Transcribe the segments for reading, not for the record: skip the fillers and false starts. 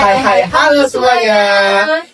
Halo semuanya.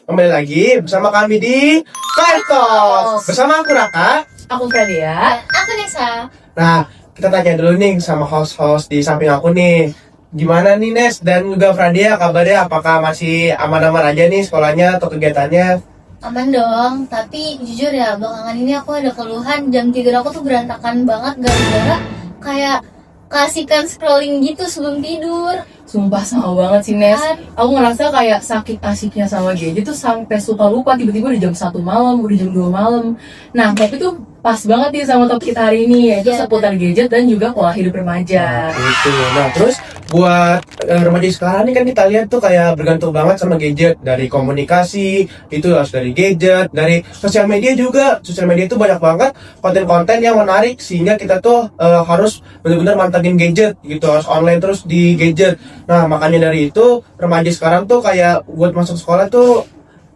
Kembali lagi bersama kami di Kartos. Bersama aku Raka. Aku Fradia. Aku Nesa. Nah, kita tanya dulu nih sama host-host di samping aku nih. Gimana nih Nes dan juga Fradia kabarnya? Apakah masih aman-aman aja nih sekolahnya atau kegiatannya? Aman dong, tapi jujur ya belakangan ini aku ada keluhan jam tidur aku tuh berantakan banget gara-gara kayak kasihkan scrolling gitu sebelum tidur. Sumpah sama banget sih Nes. Kan? Aku ngerasa kayak sakit asiknya sama gadget tuh sampai suka lupa tiba-tiba udah jam 1 malam, udah jam 2 malam. Nah, tapi tuh pas banget nih sama topik kita hari ini, yaitu Iya, seputar gadget dan juga pola hidup remaja. Itu. Nah, terus buat remaja sekarang nih kan kita lihat tuh kayak bergantung banget sama gadget. Dari komunikasi, itu harus dari gadget, dari sosial media juga. Sosial media itu banyak banget konten-konten yang menarik sehingga kita tuh harus benar-benar mantengin gadget gitu, harus online terus di gadget. Nah, makanya dari itu remaja sekarang tuh kayak buat masuk sekolah tuh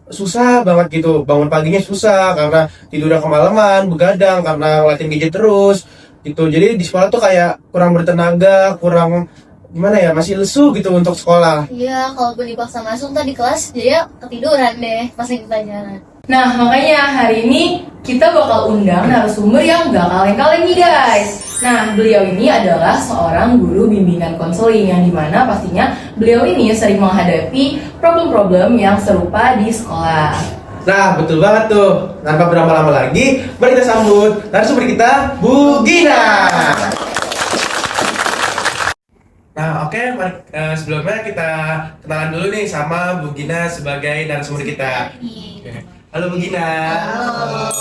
susah banget gitu, bangun paginya susah karena tidurnya kemalaman, begadang karena ngeliatin gadget terus gitu. Jadi di sekolah tuh kayak kurang bertenaga, kurang gimana ya, masih lesu gitu untuk sekolah. Iya, kalaupun dipaksa masuk tadi kelas, jadi ketiduran deh pas lagi pelajaran. Nah, makanya hari ini kita bakal undang narasumber yang gak kaleng-kaleng nih guys. Nah, beliau ini adalah seorang guru bimbingan konseling yang dimana pastinya beliau ini sering menghadapi problem-problem yang serupa di sekolah. Nah, betul banget tuh. Tanpa berlama-lama lagi, mari kita sambut narasumber kita, Bu Gina. Nah, oke, sebelumnya kita kenalan dulu nih sama Bu Gina sebagai narasumber kita. Halo Bu Gina. Halo.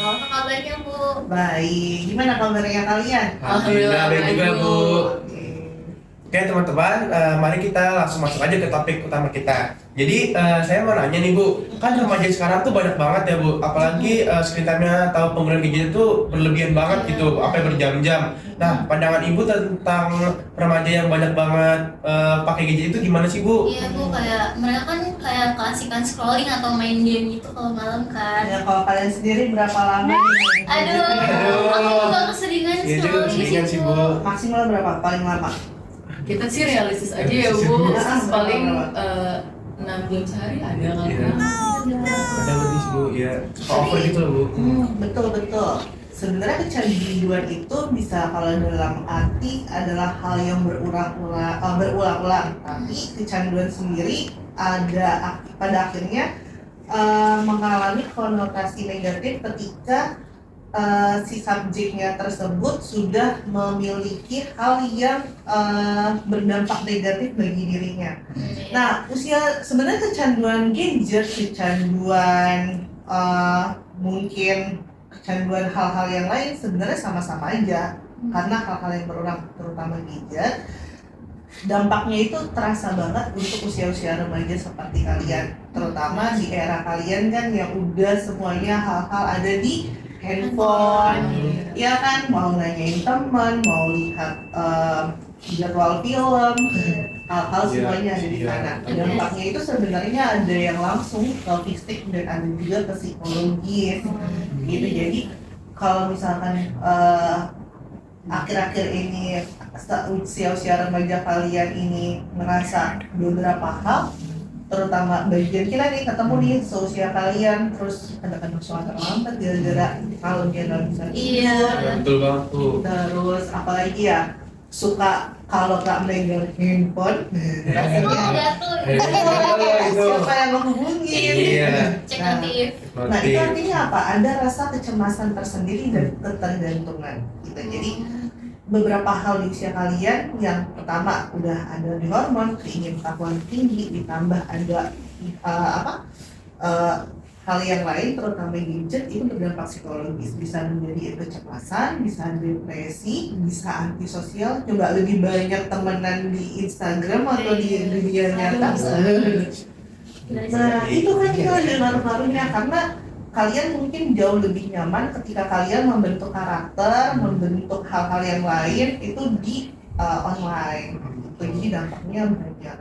Apa kabarnya, Bu? Baik, gimana kabarnya kalian? Alhamdulillah baik juga Bu. Oke. Oke teman-teman, mari kita langsung masuk aja ke topik utama kita. Jadi saya mau nanya nih Bu, kan remaja sekarang tuh banyak banget ya Bu, apalagi screen time-nya atau penggunaan gadget itu berlebihan banget gitu, sampai berjam-jam. Nah, pandangan Ibu tentang remaja yang banyak banget pakai gadget itu gimana sih Bu? Iya, Bu, kayak mereka kan kayak keasikan scrolling atau main game gitu kalau malam kan. Ya, kalau kalian sendiri berapa lama nih? Aduh, aku juga keseringan Iya juga scrolling keseringan sih Bu. Maksimal berapa? Paling lama? Kita sih realistis aja ya Bu, paling 6 jam sehari ada kali Iya. ya. Ada lebih sih Bu, ya. Over gitu loh Bu. Betul. Sebenarnya kecanduan itu bisa kalau dalam arti adalah hal yang berulang-ulang. Tapi kecanduan sendiri ada pada akhirnya mengalami konotasi negatif ketika si subjeknya tersebut sudah memiliki hal yang berdampak negatif bagi dirinya. Nah, sebenarnya kecanduan gadget, kecanduan mungkin kecanduan hal-hal yang lain sebenarnya sama-sama aja, karena hal-hal yang berulang, terutama gadget, dampaknya itu terasa banget untuk usia-usia remaja seperti kalian, terutama di era kalian kan yang udah semuanya hal-hal ada di handphone, ya kan, mau nanyain teman, mau lihat jadwal film, hal-hal semuanya ada di sana. Dampaknya itu sebenarnya ada yang langsung ke fisik dan ada juga ke psikologis, gitu. Jadi kalau misalkan akhir-akhir ini usia-usia remaja kalian ini merasa beberapa hal, terutama bagian kita nih ketemu nih seusia kalian, terus kadang-kadang suara terlambat gara-gara kalau dia nggak bisa Iya. Ya, betul banget Bu. terus apalagi ya suka kalau nggak megang handphone rasanya siapa yang menghubungin. Iya. Cek Nah, notif. nah itu artinya apa? Ada rasa kecemasan tersendiri dan ketergantungan gitu. Jadi beberapa hal di usia kalian, yang pertama udah ada di hormon keingin tahuan tinggi, ditambah ada hal yang lain terutama gadget, itu berdampak psikologis, bisa menjadi kecemasan, bisa depresi, bisa antisosial. Coba lebih banyak temenan di Instagram atau di dunia nyata. Nah itu kan kita ada ngaruh-ngaruhnya, karena kalian mungkin jauh lebih nyaman ketika kalian membentuk karakter, membentuk hal-hal yang lain itu di online. Jadi dampaknya banyak.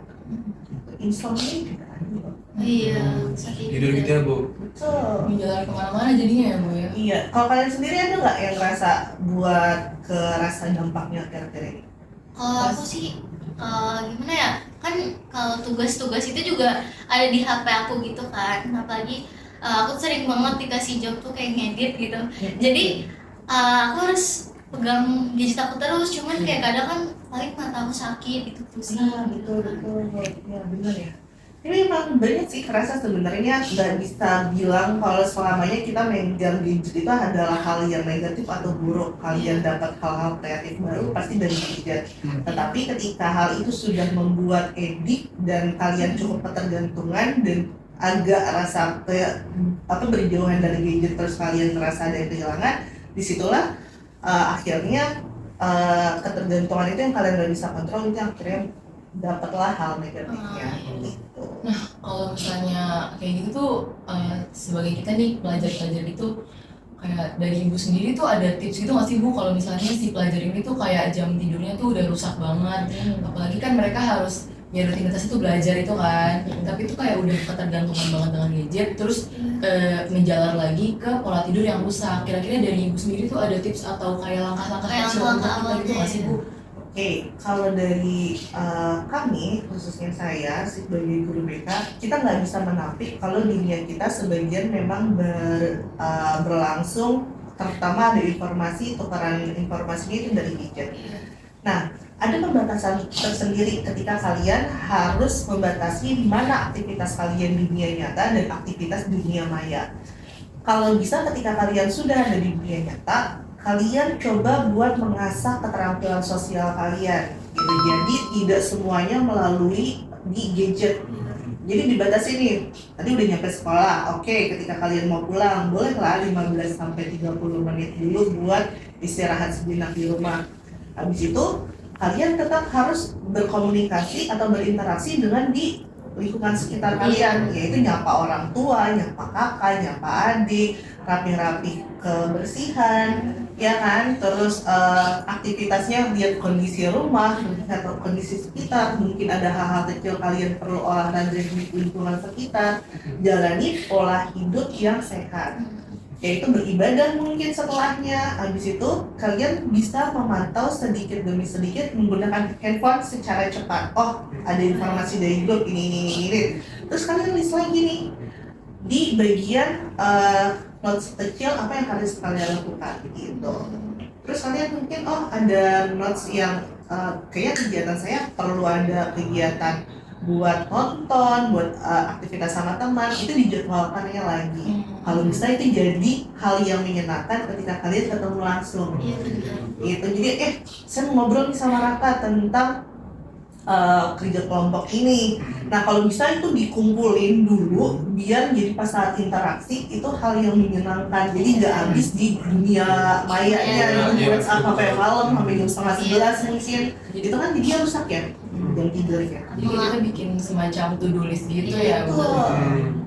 Insomnia juga ada. Iya, Tidur gitu ya Bu. Betul. Jalan kemana-mana jadinya ya Bu ya. Iya. Kalau kalian sendiri ada nggak yang ngerasa buat kerasa dampaknya akhir-akhir ini? Kalau aku sih gimana ya? kan kalau tugas-tugas itu juga ada di HP aku gitu kan, apalagi aku sering banget dikasih job tuh kayak ngedit gitu, jadi aku harus pegang gadget aku terus, cuman kayak kadang kan paling mata aku sakit gitu pusing. Nah, betul ya, benar ya. Ini memang banyak sih kerasa sebenarnya, nggak bisa bilang kalau selamanya kita megang gadget itu adalah hal yang negatif atau buruk. Kalian dapat hal-hal kreatif baru pasti dari gadget. Tetapi ketika hal itu sudah membuat edik dan kalian cukup ketergantungan dan agak rasa kayak berjauhan dari gadget, terus kalian merasa ada yang kehilangan, disitulah akhirnya ketergantungan itu yang kalian nggak bisa kontrol, itu yang akhirnya dapatlah hal negatifnya gitu. Nah, kalau misalnya kayak gitu tuh sebagai kita nih pelajar-pelajar gitu, kayak dari ibu sendiri tuh ada tips gitu nggak sih Bu, kalau misalnya si pelajar ini tuh kayak jam tidurnya tuh udah rusak banget, apalagi kan mereka harus ya rutinitas itu belajar itu kan, tapi itu kayak udah ketergantungan banget dengan gadget, terus menjalar lagi ke pola tidur yang rusak. Kira-kira dari ibu sendiri tuh ada tips atau kayak langkah-langkah kecil untuk kita gitu nggak sih Bu? Oke, kalau dari kami, khususnya saya sebagai guru BK, kita nggak bisa menampik kalau dunia kita sebagian memang berlangsung, terutama ada informasi, tukaran informasinya itu dari gadget. Nah, ada pembatasan tersendiri ketika kalian harus membatasi mana aktivitas kalian di dunia nyata dan aktivitas dunia maya. Kalau bisa ketika kalian sudah ada di dunia nyata, kalian coba buat mengasah keterampilan sosial kalian gitu. Jadi tidak semuanya melalui di gadget. Jadi dibatasi nih, tadi udah nyampe sekolah, oke, ketika kalian mau pulang bolehlah 15-30 menit dulu buat istirahat sejenak di rumah. Habis itu kalian tetap harus berkomunikasi atau berinteraksi dengan di lingkungan sekitar kalian, yaitu nyapa orang tua, nyapa kakak, nyapa adik, rapi-rapi kebersihan, ya kan, terus aktivitasnya lihat kondisi rumah, atau kondisi sekitar, mungkin ada hal-hal kecil kalian perlu olahraga di lingkungan sekitar, jalani pola hidup yang sehat, yaitu beribadah mungkin setelahnya. Habis itu kalian bisa memantau sedikit demi sedikit menggunakan handphone secara cepat. Oh, ada informasi dari grup ini. Terus kalian list lagi nih di bagian notes kecil apa yang harus kalian lakukan gitu. Terus kalian mungkin ada notes yang kayak kegiatan saya perlu ada kegiatan buat nonton, buat aktivitas sama teman, itu dijadwalkannya lagi. Kalau bisa itu jadi hal yang menyenangkan ketika kalian ketemu langsung. Itu jadi saya mau ngobrol nih sama Raka tentang kerja kelompok ini. Nah kalau bisa itu dikumpulin dulu biar jadi pas saat interaksi itu hal yang menyenangkan. Jadi nggak habis di dunia mayanya buat sampai malam sampai jam 10:30 mungkin. Itu kan dia rusak ya jam tidur ya. Jadi kita bikin semacam to-do list gitu ya Bu.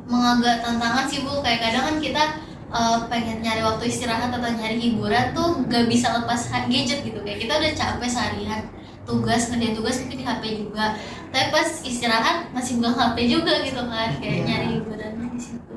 Mengagak tantangan sih Bu, kayak kadang kan kita pengen nyari waktu istirahat atau nyari hiburan tuh gak bisa lepas gadget gitu. Kayak kita udah capek seharian tugas, ngerjain tugas mungkin di HP juga, tapi pas istirahat masih buka HP juga gitu kan, kayak nyari hiburannya di situ.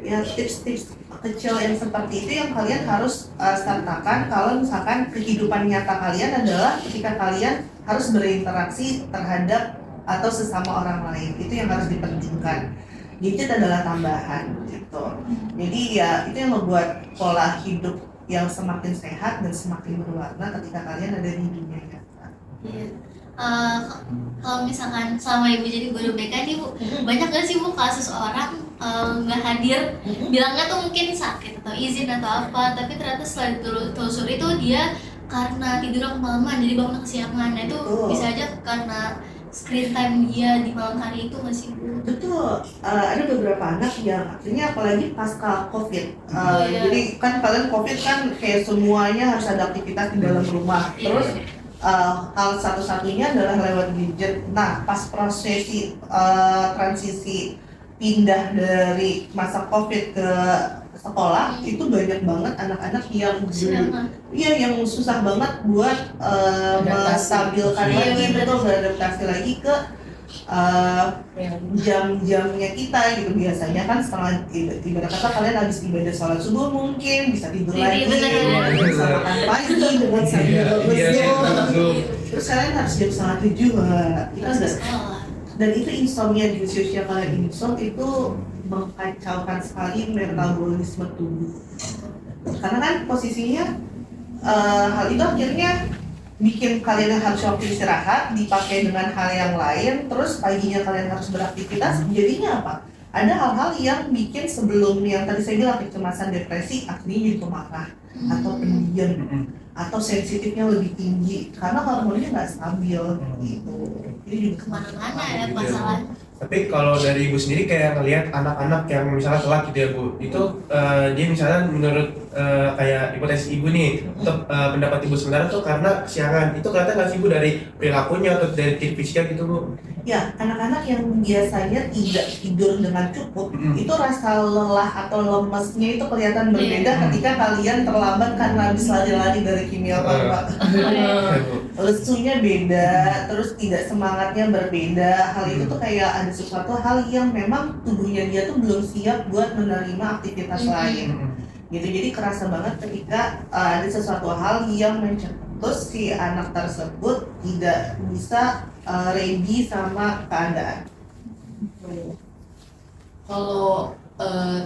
Ya tips-tips kecil yang seperti itu yang kalian harus sertakan kalau misalkan kehidupan nyata kalian adalah ketika kalian harus berinteraksi terhadap atau sesama orang lain, itu yang harus dipentingkan. Gadget adalah tambahan gitu. Jadi ya itu yang membuat pola hidup yang semakin sehat dan semakin berwarna ketika kalian ada di dunia nyata. Iya. Kalau misalkan selama Ibu jadi guru BK nih Bu, banyak gak sih Bu kasus orang nggak hadir, bilangnya tuh mungkin sakit atau izin atau apa, tapi ternyata setelah ditelusuri itu dia karena tidur kemalaman jadi bangun kesiangan. Nah itu bisa aja karena screen time dia di malam hari itu masih Bu. Betul, ada beberapa anak yang akhirnya apalagi pasca COVID, jadi kan kalian COVID kan kayak semuanya harus ada aktivitas di dalam rumah, terus hal satu-satunya adalah lewat gadget. Nah, pas prosesi transisi pindah dari masa COVID ke sekolah, itu banyak banget anak-anak yang yang susah banget buat menstabilkan lagi, betul, beradaptasi lagi ke jam-jamnya kita gitu. Biasanya kan setelah ibadah kata kalian habis ibadah sholat subuh mungkin bisa tidur lagi, bisa makan pagi dengan sambil berzoom. terus kalian harus jam 6:30 itu Harus ke ada. sekolah. Dan itu insomnia di usia kalian insom itu mengkacaukan sekali metabolisme tubuh. Karena kan posisinya hal itu akhirnya bikin kalian yang harus waktu istirahat dipakai dengan hal yang lain, terus paginya kalian harus beraktivitas, jadinya apa? Ada hal-hal yang bikin sebelum yang tadi saya bilang kecemasan, depresi, akhirnya jadi pemarah atau pendiam atau sensitifnya lebih tinggi karena hormonnya nggak stabil gitu. Jadi juga Kemana-mana ya masalah. Tapi kalau dari ibu sendiri kayak ngelihat anak-anak yang misalnya telat gitu ya bu, itu dia misalnya menurut kayak hipotesis ibu nih, untuk pendapat ibu sebenarnya tuh karena kesiangan, itu kelihatan nggak sih bu dari perilakunya atau dari tip fisiknya gitu bu? ya, anak-anak yang biasanya tidak tidur dengan cukup, itu rasa lelah atau lemesnya itu kelihatan berbeda ketika kalian terlambat karena habis lari-lari dari kimia farma. Lesunya beda, terus tidak semangatnya berbeda. Hal itu tuh kayak ada sesuatu hal yang memang tubuhnya dia tuh belum siap buat menerima aktivitas lain. Gitu, jadi kerasa banget ketika ada sesuatu hal yang mencetus si anak tersebut tidak bisa ready sama keadaan. Kalau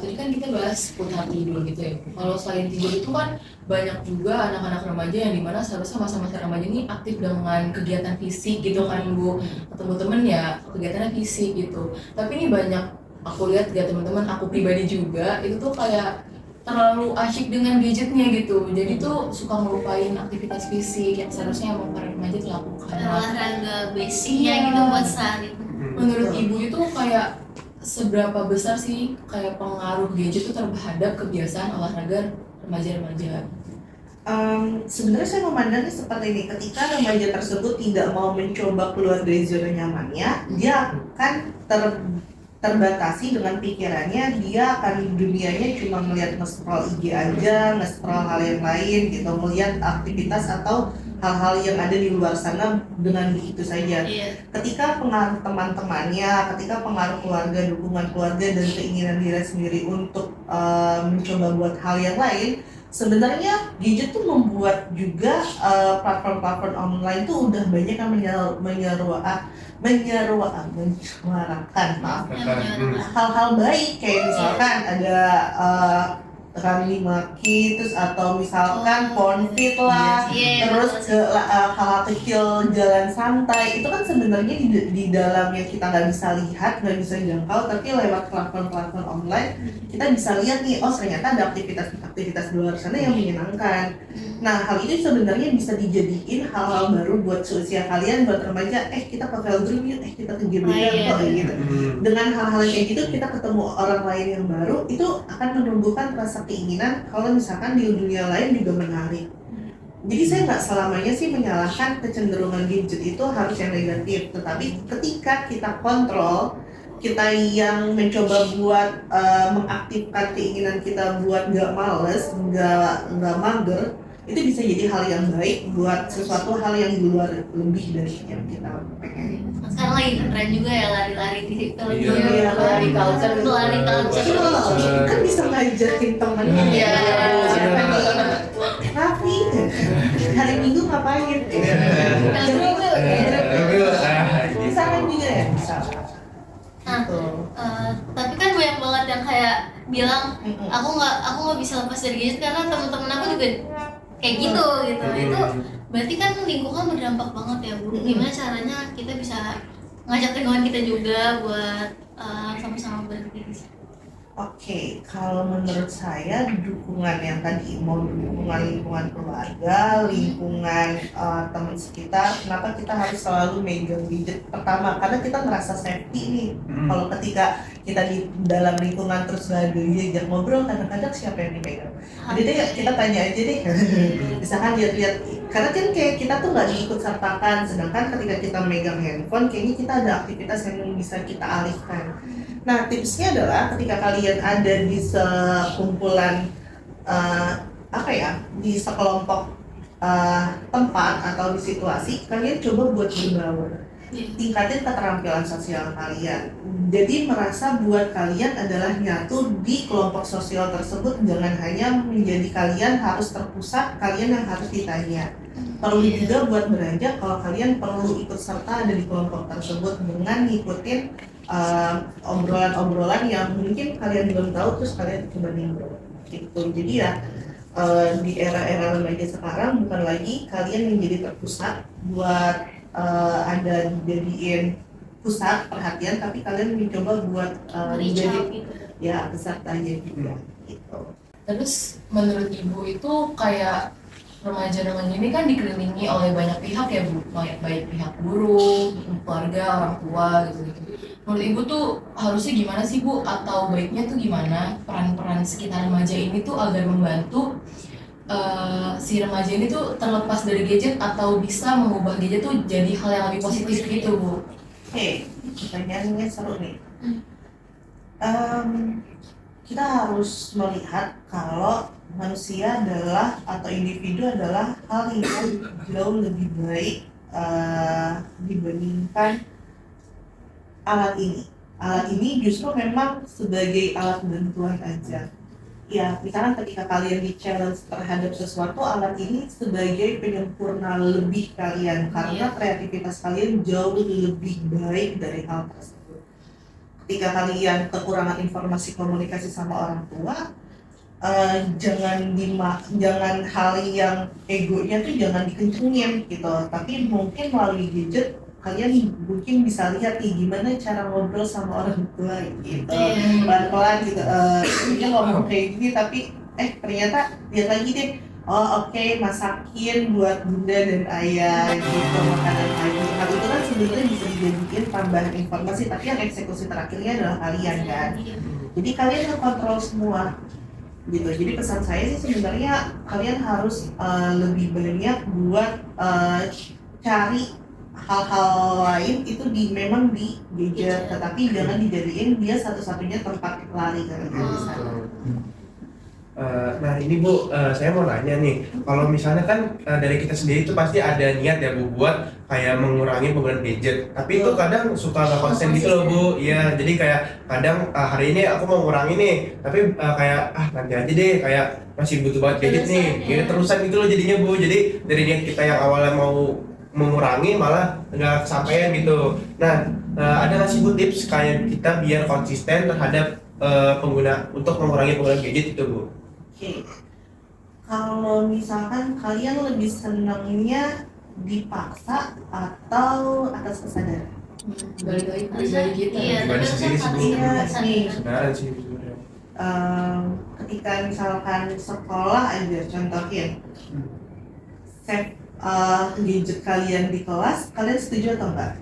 tadi kan kita bahas seputar tidur gitu ya. Kalau selain tidur itu kan banyak juga anak-anak remaja yang dimana seharusnya masa-masa remaja ini aktif dengan kegiatan fisik gitu kan bu. Ketemu temen ya kegiatannya fisik gitu. Tapi ini banyak aku lihat ya teman-teman, aku pribadi juga itu tuh kayak terlalu asyik dengan gadgetnya gitu. Jadi tuh suka melupain aktivitas fisik yang seharusnya emang para remaja tuh lakukan. Olahraga basicnya Iya. gitu buat saat itu. Menurut ibu itu kayak seberapa besar sih kayak pengaruh gadget itu terhadap kebiasaan olahraga remaja-remaja? Sebenarnya saya memandangnya seperti ini, ketika remaja tersebut tidak mau mencoba keluar dari zona nyamannya, dia akan terbatasi dengan pikirannya, dia akan dunianya cuma melihat nge-scroll IG aja, nge-scroll hal yang lain gitu, melihat aktivitas atau hal-hal yang ada di luar sana dengan begitu saja. Iya. Ketika pengaruh teman-temannya, ketika pengaruh keluarga, dukungan keluarga dan keinginan diri sendiri untuk mencoba buat hal yang lain, sebenarnya gadget tuh membuat juga platform-platform online tuh udah banyak yang menyuarakan hal-hal baik, kayak misalkan ada Rani Maki, terus atau misalkan Pornfit lah, Iya, terus betul sih. hal-hal kecil jalan santai, itu kan sebenarnya di dalamnya kita nggak bisa lihat, nggak bisa jangkau, tapi lewat platform-platform online kita bisa lihat nih, oh ternyata ada aktivitas-aktivitas di luar sana yang menyenangkan. Nah, hal ini sebenarnya bisa dijadiin hal-hal baru buat seusia kalian, buat remaja, kita ke velodrome yuk, kita ke game kayak gitu. Dengan hal-hal kayak gitu kita ketemu orang lain yang baru, itu akan menumbuhkan rasa keinginan kalau misalkan di dunia lain juga menarik. Jadi saya nggak selamanya sih menyalahkan kecenderungan gadget itu harus yang negatif, tetapi ketika kita kontrol, kita yang mencoba buat mengaktifkan keinginan kita buat nggak males, nggak mager, itu bisa jadi hal yang baik buat sesuatu hal yang di luar lebih dari yang kita pengen. Sekarang lagi ngetren juga ya lari-lari di velodrome. Iya, lari culture gitu. Lari culture. Kan bisa ngajakin temennya. Iya. Siapa nih? Raffi, hari Minggu ngapain? Bisa kan juga ya? Bisa. Nah, Gitu. tapi kan banyak banget yang kayak bilang aku nggak bisa lepas dari gadget karena teman-teman aku juga kayak gitu. Itu berarti kan lingkungan berdampak banget ya bu. Gimana caranya kita bisa ngajak lingkungan kita juga buat sama-sama berhenti? Oke, kalau menurut saya dukungan yang tadi mau dukungan lingkungan keluarga, lingkungan teman sekitar, kenapa kita harus selalu megang gadget? Pertama, karena kita ngerasa safety nih. Kalau ketika kita di dalam lingkungan terus nggak diajak ngobrol, kadang-kadang siapa yang dipegang? Jadi deh kita tanya aja deh. Misalkan lihat-lihat, karena kan kayak kita tuh nggak diikut sertakan, sedangkan ketika kita megang handphone, kayaknya kita ada aktivitas yang bisa kita alihkan. Nah, tipsnya adalah ketika kalian ada di sekumpulan di sekelompok tempat atau di situasi, kalian coba buat berbaur. tingkatin keterampilan sosial kalian. Jadi merasa buat kalian adalah nyatu di kelompok sosial tersebut, jangan hanya menjadi kalian harus terpusat, kalian yang harus ditanya. Perlu juga buat beranjak kalau kalian perlu ikut serta ada di kelompok tersebut dengan ngikutin obrolan-obrolan yang mungkin kalian belum tahu terus kalian coba nimbrung gitu. Jadi ya di era-era remaja sekarang bukan lagi kalian yang jadi terpusat buat ada dijadiin pusat perhatian, tapi kalian mencoba buat menjadi gitu. ya pesertanya juga gitu. Terus menurut Ibu itu kayak remaja-remaja ini kan dikelilingi oleh banyak pihak ya Bu, baik pihak guru, keluarga, orang tua gitu. Menurut Ibu tuh harusnya gimana sih Bu, atau baiknya tuh gimana peran-peran sekitar remaja ini tuh agar membantu si remaja ini tuh terlepas dari gadget atau bisa mengubah gadget tuh jadi hal yang lebih positif gitu Bu. Oke, pertanyaannya seru nih. Kita harus melihat kalau manusia adalah atau individu adalah hal yang jauh lebih baik dibandingkan alat ini. Alat ini justru memang sebagai alat bantuan aja. Ya, misalkan ketika kalian di-challenge terhadap sesuatu, alat ini sebagai penyempurna lebih kalian karena kreativitas kalian jauh lebih baik dari hal tersebut. Ketika kalian kekurangan informasi komunikasi sama orang tua, jangan hal yang egonya tuh jangan dikencengin gitu, tapi mungkin melalui gadget kalian mungkin bisa lihat nih gimana cara ngobrol sama orang tua gitu, pelan-pelan gitu, dia ngomong kayak gini tapi ternyata lihat lagi deh, oh oke, masakin buat bunda dan ayah gitu makanan pagi. Hal itu kan sebenarnya bisa dijadikan tambahan informasi, tapi yang eksekusi terakhirnya adalah kalian kan. Jadi kalian yang kontrol semua gitu. Jadi pesan saya sih sebenarnya kalian harus lebih banyak buat cari hal-hal lain itu memang di gadget, tetapi jangan dijadiin dia satu-satunya tempat lari kalian di sana. Nah ini Bu, saya mau nanya nih, kalau misalnya kan dari kita sendiri itu pasti ada niat ya Bu buat kayak mengurangi penggunaan gadget, tapi itu kadang suka nggak konsen gitu loh Bu. Iya, jadi kayak kadang hari ini aku mau ngurangi nih, tapi kayak nanti aja deh, kayak masih butuh banget gadget nih, gitu terusan gitu loh jadinya Bu. Jadi dari niat kita yang awalnya mau mengurangi malah nggak kesampaian gitu. Nah, ada nggak sih Bu tips kayak kita biar konsisten terhadap pengguna untuk mengurangi penggunaan gadget itu Bu? Oke, kalau misalkan kalian lebih senangnya dipaksa atau atas kesadaran? Balik lagi ke pribadi kita. Iya, Pribadi tapi sendiri kan sih, Bu. harus Nih, Sebenarnya sih sebenarnya. ketika misalkan sekolah aja contohin, save gadget kalian di kelas, kalian setuju atau enggak?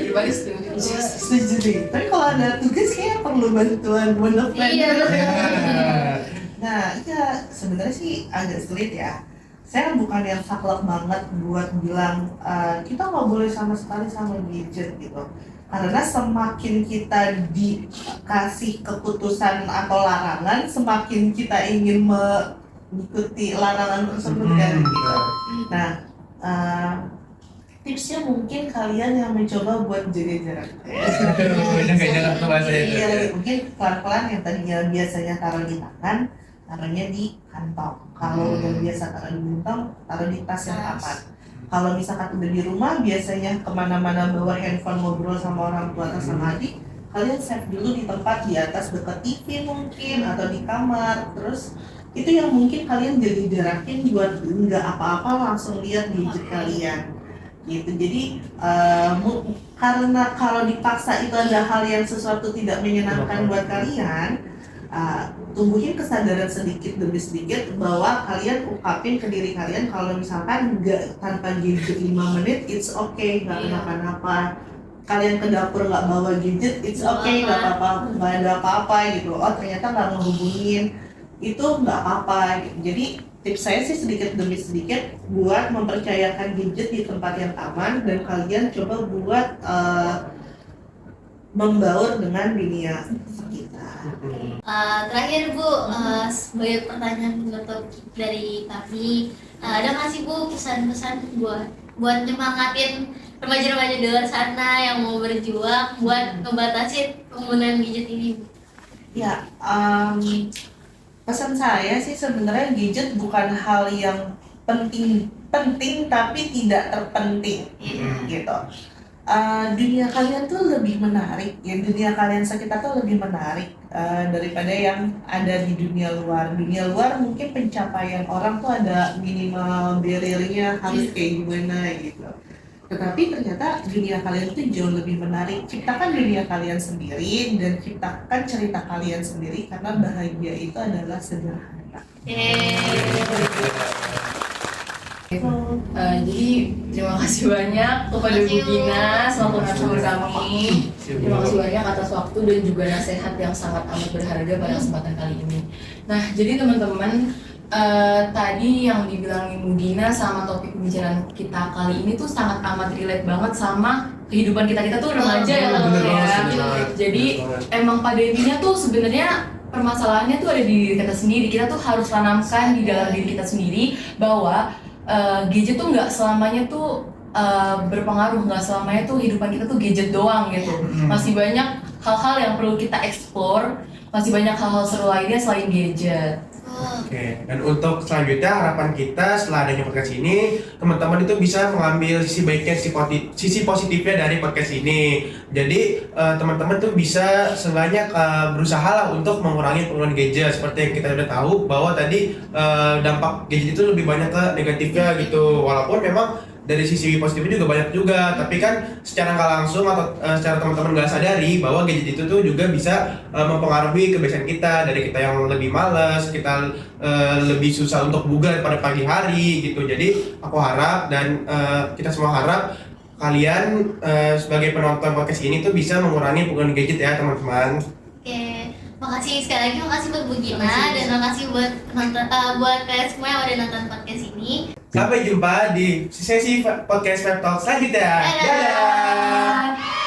Pribadi setuju. Setuju deh. Tapi kalau ada tugas kayak perlu bantuan one of friend. Iya, betul. Nah, iya sebenarnya sih agak sulit ya. Saya bukan yang saklek banget buat bilang kita nggak boleh sama sekali sama gadget gitu. Karena semakin kita dikasih keputusan atau larangan, semakin kita ingin mengikuti larangan tersebut kan gitu. Nah, tipsnya mungkin kalian yang mencoba buat jaga jarak. Jaga jarak tuh bahasanya tuh. Iya, mungkin pelan-pelan yang tadinya biasanya taruh di tangan, taruhnya di kantong. Kalau udah biasa taruh di kantong, taruh di tas yang aman. Kalau misalkan udah di rumah, biasanya kemana-mana bawa handphone ngobrol sama orang tua atau sama adik, kalian save dulu di tempat di atas dekat TV mungkin atau di kamar. Terus itu yang mungkin kalian jadi jarakin buat nggak apa-apa langsung lihat gadget kalian gitu. Jadi karena kalau dipaksa itu ada hal yang sesuatu tidak menyenangkan buat kalian, tumbuhin kesadaran sedikit demi sedikit bahwa kalian ungkapin ke diri kalian kalau misalkan nggak tanpa gadget 5 menit it's okay, nggak kenapa-napa. Kalian ke dapur nggak bawa gadget it's okay, nggak apa-apa, nggak ada apa-apa gitu. Oh ternyata nggak ngehubungin, itu nggak apa-apa gitu. Jadi tips saya sih sedikit demi sedikit buat mempercayakan gadget di tempat yang aman, dan kalian coba buat membaur dengan dunia sekitar. Terakhir Bu, sebagai pertanyaan penutup dari kami, ada nggak sih Bu pesan-pesan buat nyemangatin remaja-remaja di luar sana yang mau berjuang buat ngebatasin penggunaan gadget ini Bu? Ya, pesan saya sih sebenarnya gadget bukan hal yang penting tapi tidak terpenting gitu. Dunia kalian tuh lebih menarik ya, dunia kalian sekitar tuh lebih menarik daripada yang ada di dunia luar. Dunia luar mungkin pencapaian orang tuh ada minimal barrier-nya harus kayak gimana gitu. Tetapi ternyata dunia kalian tuh jauh lebih menarik. Ciptakan dunia kalian sendiri dan ciptakan cerita kalian sendiri, karena bahagia itu adalah sederhana. Jadi terima kasih banyak kepada Bu Gina selaku narasumber kami. Terima kasih banyak atas waktu dan juga nasihat yang sangat amat berharga pada kesempatan kali ini. Nah, jadi teman-teman, tadi yang dibilangin Bu Gina sama topik pembicaraan kita kali ini tuh sangat amat relate banget sama kehidupan kita tuh remaja ya kan ya. Jadi emang pada intinya tuh sebenarnya permasalahannya tuh ada di diri kita sendiri. Kita tuh harus tanamkan di dalam diri kita sendiri bahwa gadget tuh nggak selamanya tuh berpengaruh, nggak selamanya tuh kehidupan kita tuh gadget doang gitu. Masih banyak hal-hal yang perlu kita explore, masih banyak hal-hal seru lainnya selain gadget. Oke, dan untuk selanjutnya harapan kita setelah adanya podcast ini, teman-teman itu bisa mengambil sisi baiknya, sisi positifnya dari podcast ini. Jadi teman-teman tuh bisa seenggaknya berusaha lah untuk mengurangi penggunaan gadget. Seperti yang kita udah tahu bahwa tadi dampak gadget itu lebih banyak ke negatifnya gitu. Walaupun memang dari sisi positifnya juga banyak juga, tapi kan secara nggak langsung atau secara teman-teman nggak sadari bahwa gadget itu tuh juga bisa mempengaruhi kebiasaan kita, dari kita yang lebih malas, kita lebih susah untuk bugar pada pagi hari gitu. Jadi aku harap dan kita semua harap kalian sebagai penonton podcast ini tuh bisa mengurangi penggunaan gadget ya teman-teman. Oke, makasih sekali lagi, makasih buat Bu Gina dan makasih buat penonton, buat kalian semua yang udah nonton podcast ini. Sampai jumpa di sesi podcast Pep Talk selanjutnya. Dadah.